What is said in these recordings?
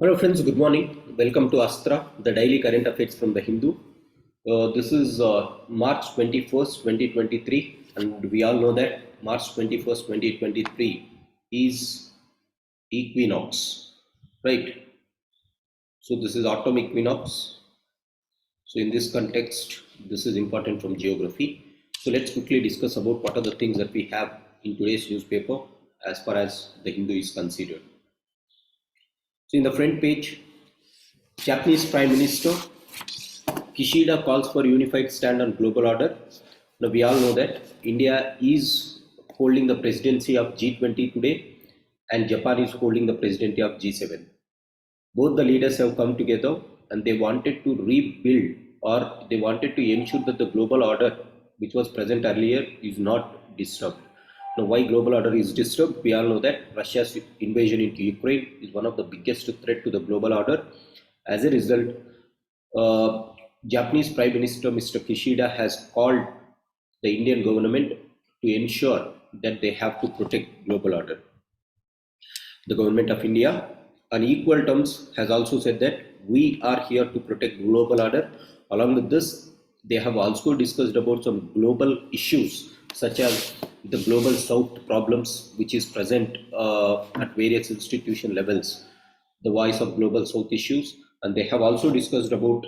Hello friends, good morning. Welcome to ASTRA, the daily current affairs from the Hindu. This is March 21st, 2023, and we all know that March 21st, 2023 is equinox, right? So this is autumn equinox. So in this context, this is important from geography. So let's quickly discuss about what are the things that we have in today's newspaper as far as the Hindu is considered. So in the front page, Japanese Prime Minister Kishida calls for unified stand on global order. Now we all know that India is holding the presidency of G20 today and Japan is holding the presidency of G7. Both the leaders have come together and they wanted to rebuild, or they wanted to ensure that the global order which was present earlier is not disturbed. Now, why global order is disturbed? We all know that Russia's invasion into Ukraine is one of the biggest threat to the global order. As a result, Japanese Prime Minister Mr. Kishida has called the Indian government to ensure that they have to protect global order. The government of India, on equal terms, has also said that we are here to protect global order. Along with this, they have also discussed about some global issues such as the global south problems which is present at various institution levels, the voice of global south issues, and they have also discussed about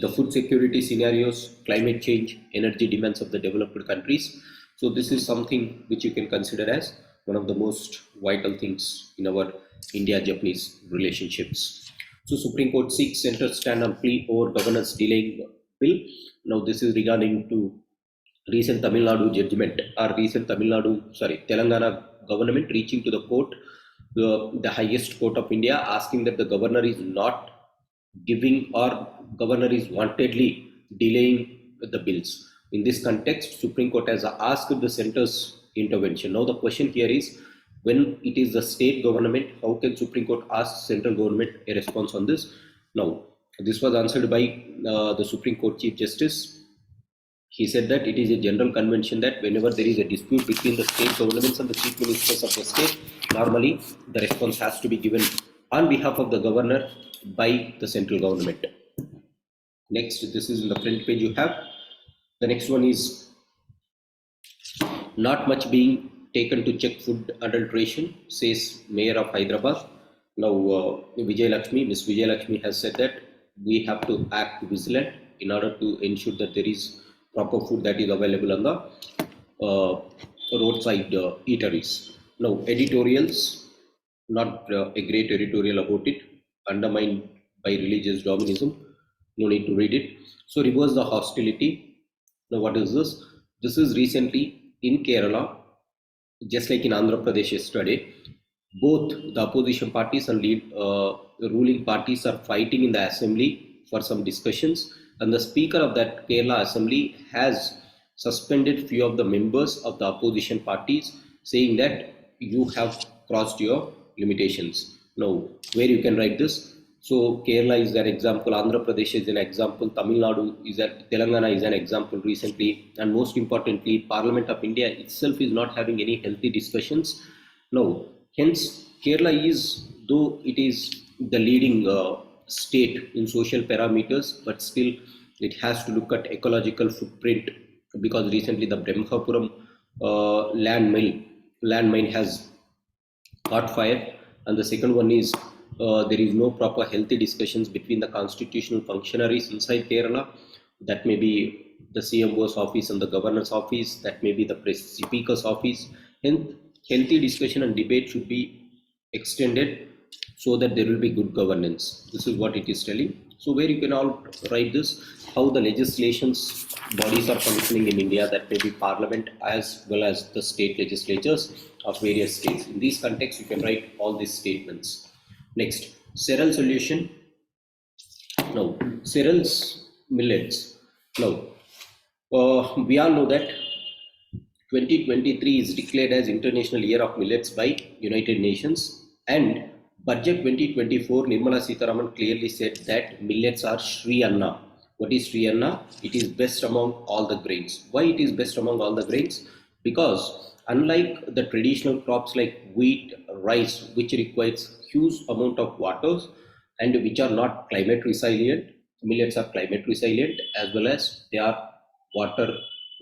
the food security scenarios, climate change, energy demands of the developed countries. So this is something which you can consider as one of the most vital things in our India-Japanese relationships. So Supreme Court seeks center stand on plea over governor's delaying bill. Now this is regarding to recent Tamil Nadu judgment, or Telangana government reaching to the court, the highest court of India, asking that the governor is not giving, or governor is wantedly delaying the bills. In this context, Supreme Court has asked the center's intervention. Now the question here is, when it is the state government, how can Supreme Court ask central government a response on this? Now, this was answered by the Supreme Court Chief Justice. He said that it is a general convention that whenever there is a dispute between the state governments and the chief ministers of the state, normally the response has to be given on behalf of the governor by the central government. Next, this is in the front page you have. The next one is not much being taken to check food adulteration, says Mayor of Hyderabad. Now, Miss Vijay Lakshmi has said that we have to act vigilant in order to ensure that there is proper food that is available on the roadside eateries. Now, editorials, not a great editorial about it, undermined by religious dominism. No need to read it. So, reverse the hostility. Now, what is this? This is recently in Kerala, just like in Andhra Pradesh yesterday. Both the opposition parties and the ruling parties are fighting in the assembly for some discussions. And the speaker of that Kerala assembly has suspended few of the members of the opposition parties, saying that you have crossed your limitations. Now, where you can write this? So Kerala is an example, Andhra Pradesh is an example, Tamil Nadu is Telangana is an example recently, and most importantly, Parliament of India itself is not having any healthy discussions. Now, hence Kerala is, though it is the leading state in social parameters, but still it has to look at ecological footprint, because recently the Brahmapuram landmine has caught fire, and the second one is there is no proper healthy discussions between the constitutional functionaries inside Kerala. That may be the CMO's office and the governor's office, that may be the speaker's office. Hence, healthy discussion and debate should be extended so that there will be good governance. This is what it is telling. So where you can all write this, how the legislations bodies are functioning in India, that may be parliament as well as the state legislatures of various states. In these contexts, you can write all these statements. Next, cereal solution. Now, cereals, millets. Now, we all know that 2023 is declared as International Year of Millets by United Nations, and Budget 2024, Nirmala Sitharaman clearly said that millets are Sri Anna. What is Sri Anna? It is best among all the grains. Why it is best among all the grains? because unlike the traditional crops like wheat, rice, which requires huge amount of water and which are not climate resilient, millets are climate resilient as well as they are water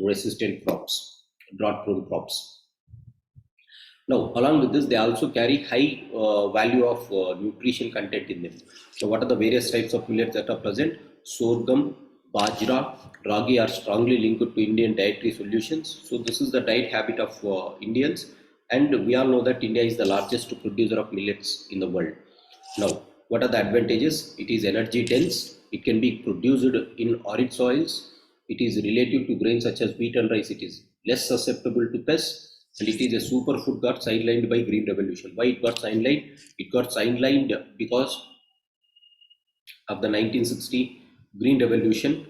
resistant crops, drought prone crops. Now, along with this, they also carry high value of nutrition content in them. So, what are the various types of millets that are present? Sorghum, bajra, ragi are strongly linked to Indian dietary solutions. So, this is the diet habit of Indians, and we all know that India is the largest producer of millets in the world. Now, what are the advantages? It is energy dense. It can be produced in arid soils. It is relative to grains such as wheat and rice. It is less susceptible to pests, and it is a superfood got sidelined by Green Revolution. Why it got sidelined? It got sidelined because of the 1960 Green Revolution.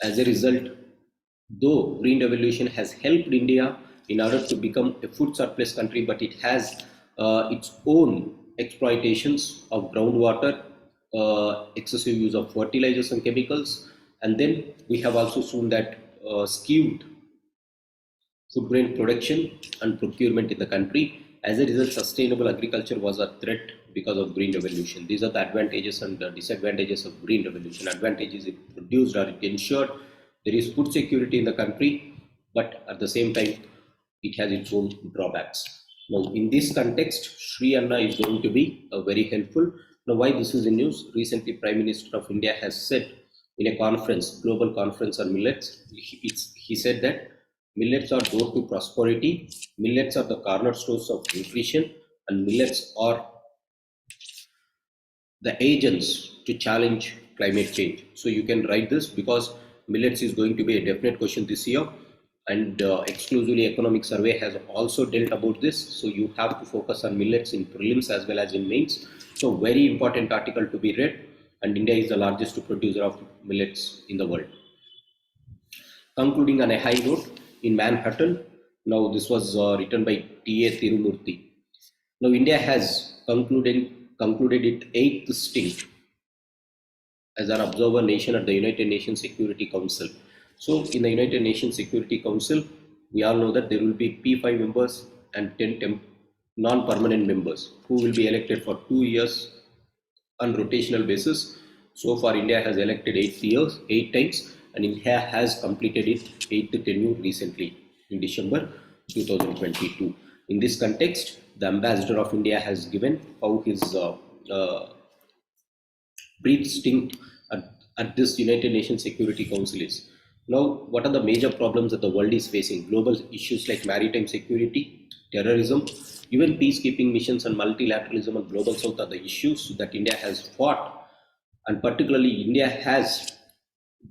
As a result, though Green Revolution has helped India in order to become a food surplus country, but it has its own exploitations of groundwater, excessive use of fertilizers and chemicals, and then we have also seen that skewed food grain production and procurement in the country. As a result, sustainable agriculture was a threat because of Green Revolution. These are the advantages and the disadvantages of Green Revolution. Advantages: it produced or it ensured there is food security in the country, but at the same time, it has its own drawbacks. Now, in this context, Sri Anna is going to be very helpful. Now, why this is in news? Recently, Prime Minister of India has said in a conference, global conference on millets, he said that millets are door to prosperity, millets are the cornerstones of nutrition, and millets are the agents to challenge climate change. So you can write this because millets is going to be a definite question this year, and exclusively economic survey has also dealt about this. So you have to focus on millets in prelims as well as in mains. So very important article to be read, and India is the largest producer of millets in the world. Concluding on a high note, in Manhattan, now this was written by T.A. Tirumurthy. Now India has concluded its eighth stint as an observer nation at the United Nations Security Council. So in the United Nations Security Council, we all know that there will be P5 members and 10 non-permanent members who will be elected for 2 years on rotational basis. So far, India has elected 8 times, and India has completed its 8th tenure recently in December 2022. In this context, the ambassador of India has given how his brief stint at this United Nations Security Council is. Now, what are the major problems that the world is facing? Global issues like maritime security, terrorism, even peacekeeping missions and multilateralism and global south are the issues that India has fought. And particularly, India has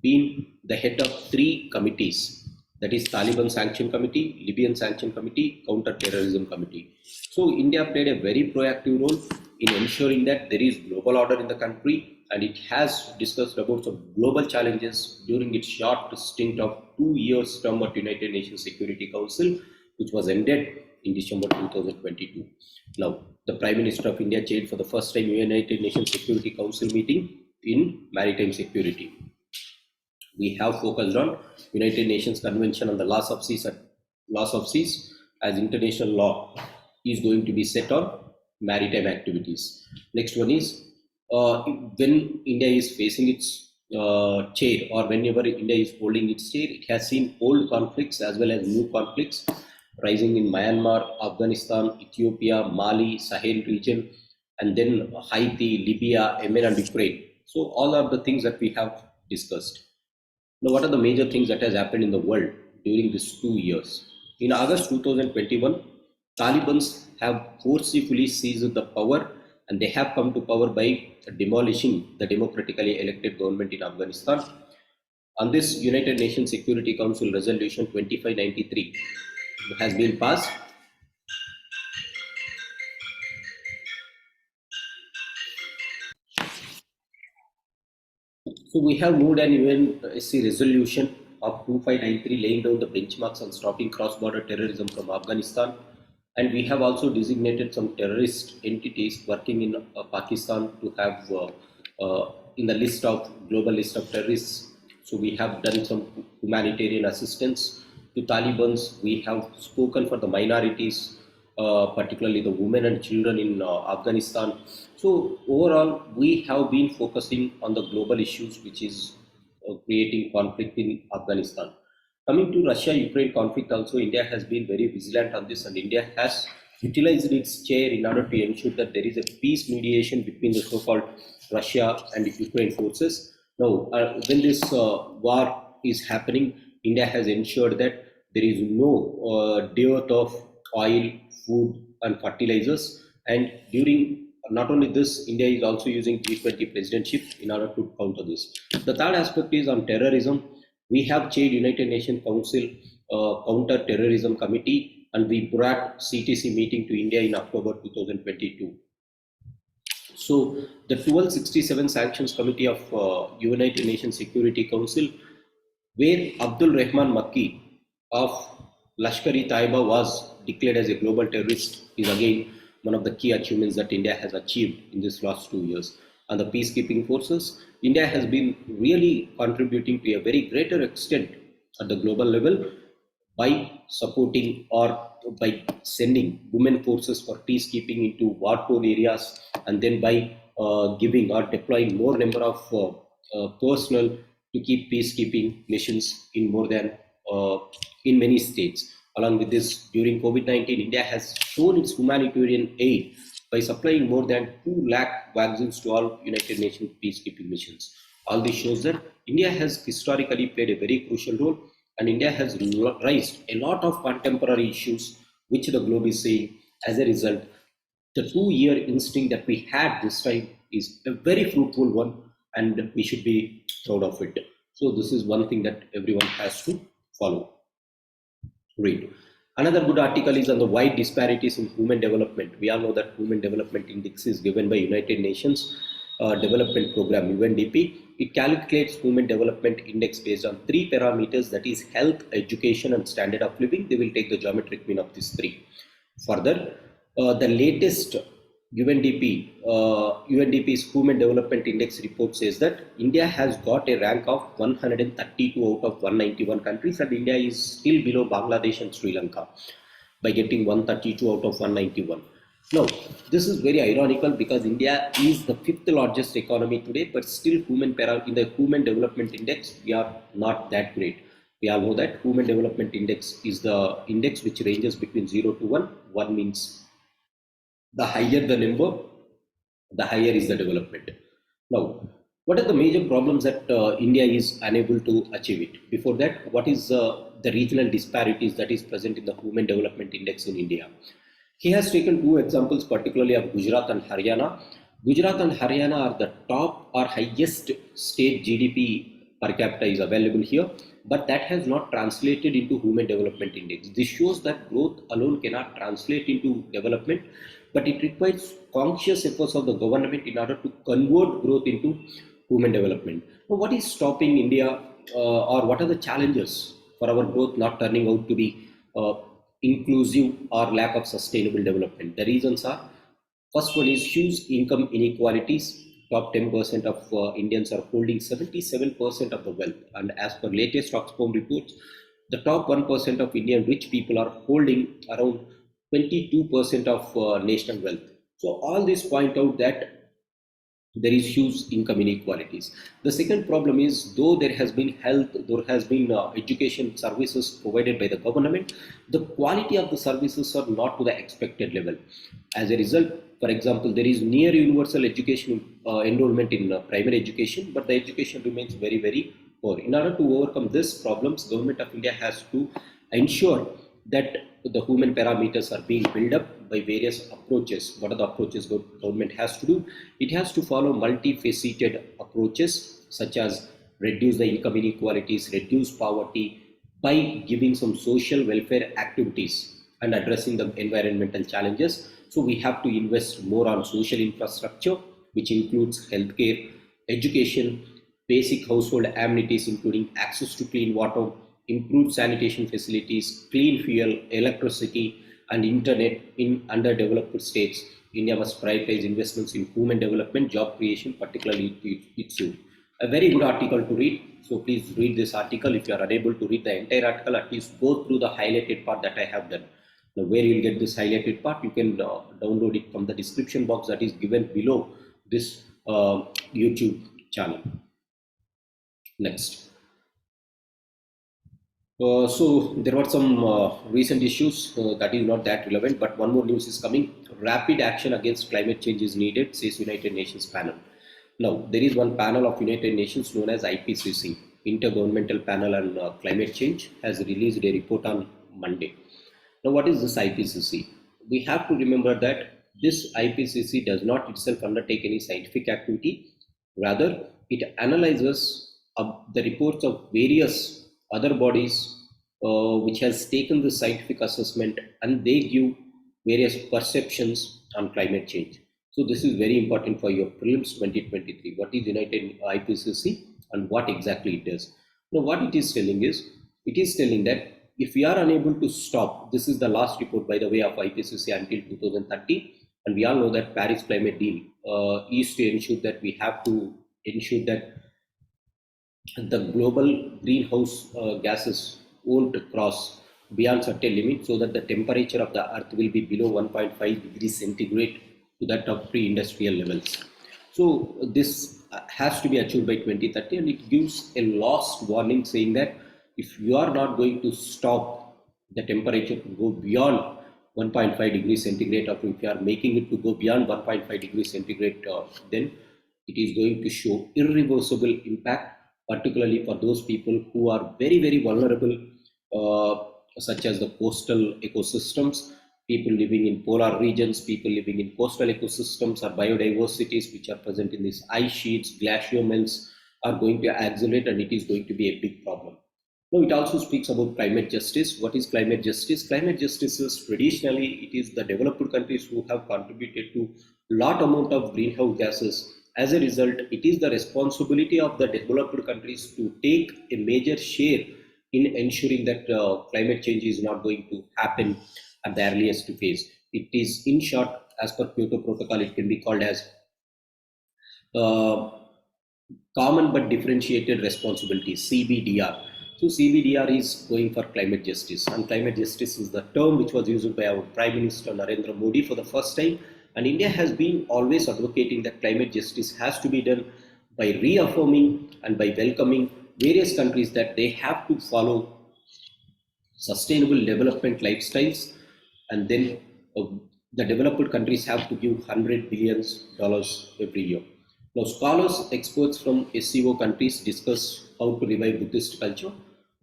been the head of 3 committees, that is Taliban Sanction Committee, Libyan Sanction Committee, Counter-Terrorism Committee. So India played a very proactive role in ensuring that there is global order in the country, and it has discussed about some global challenges during its short stint of 2 years term at United Nations Security Council, which was ended in December 2022. Now, the Prime Minister of India chaired for the first time United Nations Security Council meeting in maritime security. We have focused on United Nations Convention on the Loss of Seas as international law is going to be set on maritime activities. Next one is when India is facing its chair, or whenever India is holding its chair, it has seen old conflicts as well as new conflicts rising in Myanmar, Afghanistan, Ethiopia, Mali, Sahel region, and then Haiti, Libya, Yemen, and Ukraine. So all are the things that we have discussed. Now, what are the major things that has happened in the world during these 2 years? In August 2021, Taliban have forcefully seized the power, and they have come to power by demolishing the democratically elected government in Afghanistan. On this, United Nations Security Council Resolution 2593 has been passed. So we have moved an UNSC resolution of 2593 laying down the benchmarks on stopping cross-border terrorism from Afghanistan, and we have also designated some terrorist entities working in Pakistan to have in the global list of terrorists. So we have done some humanitarian assistance to Taliban's. We have spoken for the minorities, particularly the women and children in Afghanistan. So overall, we have been focusing on the global issues, which is creating conflict in Afghanistan. Coming to Russia-Ukraine conflict also, India has been very vigilant on this, and India has utilized its chair in order to ensure that there is a peace mediation between the so-called Russia and Ukraine forces. Now, when this war is happening, India has ensured that there is no dearth of oil, food, and fertilizers. And during not only this, India is also using G20 presidency in order to counter this. The third aspect is on terrorism. We have chaired United Nations Council Counter Terrorism Committee, and we brought CTC meeting to India in October 2022. So the 1267 Sanctions Committee of United Nations Security Council, where Abdul Rahman Makki of Lashkar-e-Taiba was declared as a global terrorist, is again one of the key achievements that India has achieved in this last 2 years. And the peacekeeping forces, India has been really contributing to a very greater extent at the global level by supporting or by sending women forces for peacekeeping into war-torn areas, and then by giving or deploying more number of personnel to keep peacekeeping missions in more than in many states. Along with this, during COVID-19, India has shown its humanitarian aid by supplying more than 2 lakh vaccines to all United Nations peacekeeping missions. All this shows that India has historically played a very crucial role, and India has raised a lot of contemporary issues which the globe is seeing. As a result, the 2-year instinct that we had this time is a very fruitful one, and we should be proud of it. So this is one thing that everyone has to follow. Read. Another good article is on the wide disparities in human development. We all know that Human Development Index is given by United Nations Development Program, UNDP. It calculates Human Development Index based on 3 parameters, that is health, education, and standard of living. They will take the geometric mean of these 3. Further, the latest UNDP's Human Development Index report says that India has got a rank of 132 out of 191 countries, and India is still below Bangladesh and Sri Lanka by getting 132 out of 191. Now, this is very ironical because India is the 5th largest economy today, but still in the Human Development Index, we are not that great. We all know that Human Development Index is the index which ranges between 0 to 1. 1 means the higher the number, the higher is the development. Now, what are the major problems that India is unable to achieve it? Before that, what is the regional disparities that is present in the Human Development Index in India? He has taken 2 examples, particularly of Gujarat and Haryana. Gujarat and Haryana are the top or highest state GDP per capita is available here, but that has not translated into Human Development Index. This shows that growth alone cannot translate into development, but it requires conscious efforts of the government in order to convert growth into human development. Now, what is stopping India or what are the challenges for our growth not turning out to be inclusive or lack of sustainable development? The reasons are, first one is huge income inequalities. Top 10% of Indians are holding 77% of the wealth, and as per latest Oxfam reports, the top 1% of Indian rich people are holding around 22% of national wealth. So all this point out that there is huge income inequalities. The second problem is, though there has been health, there has been education services provided by the government, the quality of the services are not to the expected level. As a result, for example, there is near universal education enrollment in primary education, but the education remains very, very poor. In order to overcome these problems, Government of India has to ensure that the human parameters are being built up by various approaches. What are the approaches government has to do? It has to follow multifaceted approaches, such as reduce the income inequalities, reduce poverty by giving some social welfare activities and addressing the environmental challenges. So we have to invest more on social infrastructure, which includes healthcare, education, basic household amenities, including access to clean water, improved sanitation facilities, clean fuel, electricity, and internet in underdeveloped states. India must prioritize investments in human development, job creation, particularly its youth. A very good article to read. So please read this article. If you are unable to read the entire article, at least go through the highlighted part that I have done. Now, where you will get this highlighted part, you can download it from the description box that is given below this YouTube channel. Next. So there were some recent issues that is not that relevant, but one more news is coming. Rapid action against climate change is needed, says United Nations panel. Now, there is one panel of United Nations known as IPCC, Intergovernmental Panel on Climate Change, has released a report on Monday. Now, what is this IPCC? We have to remember that this IPCC does not itself undertake any scientific activity. Rather, it analyzes the reports of various other bodies which has taken the scientific assessment, and they give various perceptions on climate change. So this is very important for your prelims 2023. What is United IPCC and what exactly it does? Now, what it is telling is, it is telling that if we are unable to stop, this is the last report, by the way, of IPCC until 2030, and we all know that Paris Climate Deal is to ensure that we have to ensure that the global greenhouse gases won't cross beyond certain limit, so that the temperature of the earth will be below 1.5 degrees centigrade to that of pre-industrial levels. So this has to be achieved by 2030, and it gives a last warning saying that if you are not going to stop the temperature to go beyond 1.5 degrees centigrade, or if you are making it to go beyond 1.5 degrees centigrade, then it is going to show irreversible impact, particularly for those people who are very, very vulnerable, such as the coastal ecosystems, people living in polar regions, people living in coastal ecosystems, or biodiversities which are present in these ice sheets, glacier melts are going to accelerate, and it is going to be a big problem. Now, it also speaks about climate justice. What is climate justice? Climate justice is traditionally, it is the developed countries who have contributed to lot amount of greenhouse gases. As a result, it is the responsibility of the developed countries to take a major share in ensuring that climate change is not going to happen at the earliest phase. It is, in short, as per Kyoto Protocol, it can be called as common but differentiated responsibility, CBDR. So CBDR is going for climate justice, and climate justice is the term which was used by our Prime Minister Narendra Modi for the first time. And India has been always advocating that climate justice has to be done by reaffirming and by welcoming various countries that they have to follow sustainable development lifestyles, and then the developed countries have to give $100 billion every year. Now, scholars, experts from SCO countries discuss how to revive Buddhist culture.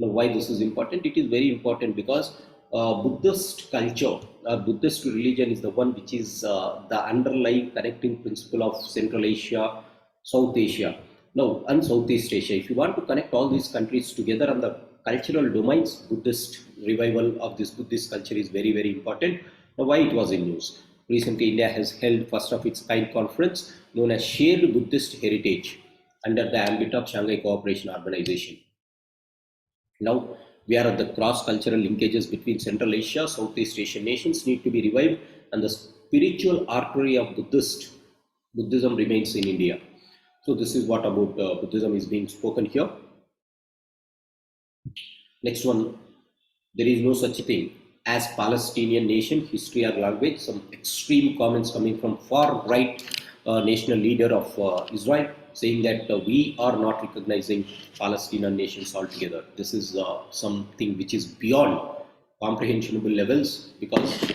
Now, why this is important? It is very important because Buddhist culture or Buddhist religion is the one which is the underlying connecting principle of Central Asia, South Asia, now and Southeast Asia. If you want to connect all these countries together on the cultural domains, Buddhist revival of this Buddhist culture is very, very important. Now, why it was in news? Recently, India has held first of its kind conference known as Shared Buddhist Heritage under the ambit of Shanghai Cooperation Organization. Now, we are at the cross-cultural linkages between Central Asia, Southeast Asian nations need to be revived, and the spiritual artery of Buddhism remains in India. So this is what about Buddhism is being spoken here. Next one, there is no such thing as Palestinian nation, history or language. Some extreme comments coming from far right national leader of Israel, saying that we are not recognizing Palestinian nations altogether. This is something which is beyond comprehensible levels, because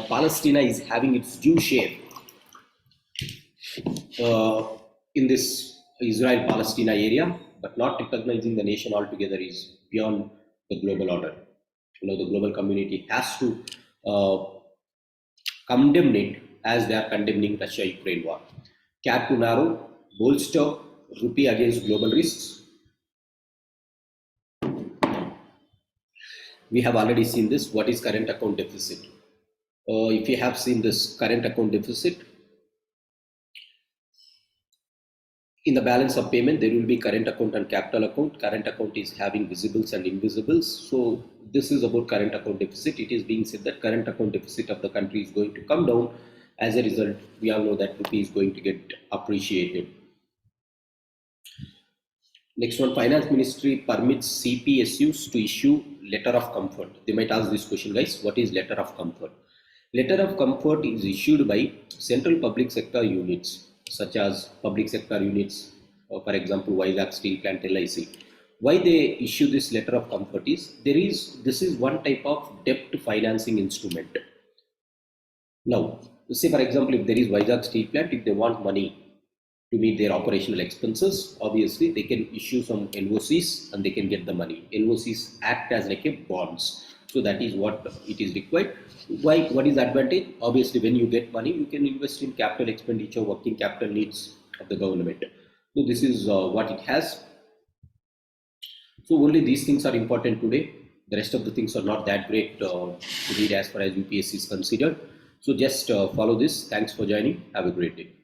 Palestine is having its due share in this Israel-Palestina area, but not recognizing the nation altogether is beyond the global order. The global community has to condemn it as they are condemning Russia-Ukraine war. Care to narrow, bolster rupee against global risks. We have already seen this. What is current account deficit? If you have seen this current account deficit, in the balance of payment, there will be current account and capital account. Current account is having visibles and invisibles. So this is about current account deficit. It is being said that current account deficit of the country is going to come down. As a result, we all know that rupee is going to get appreciated. Next one, Finance Ministry permits CPSUs to issue letter of comfort. They might ask this question, guys, what is letter of comfort? Letter of comfort is issued by central public sector units, such as public sector units, or for example, Vizag Steel Plant, LIC. Why they issue this letter of comfort is, this is one type of debt financing instrument. Now, say for example, if there is Vizag Steel Plant, if they want money to meet their operational expenses, obviously they can issue some NOCs and they can get the money. NOCs act as like a bonds. So that is what it is required. Why? What is the advantage? Obviously, when you get money, you can invest in capital expenditure, working capital needs of the government. So this is what it has. So only these things are important today. The rest of the things are not that great to read as far as UPSC is considered. So just follow this. Thanks for joining. Have a great day.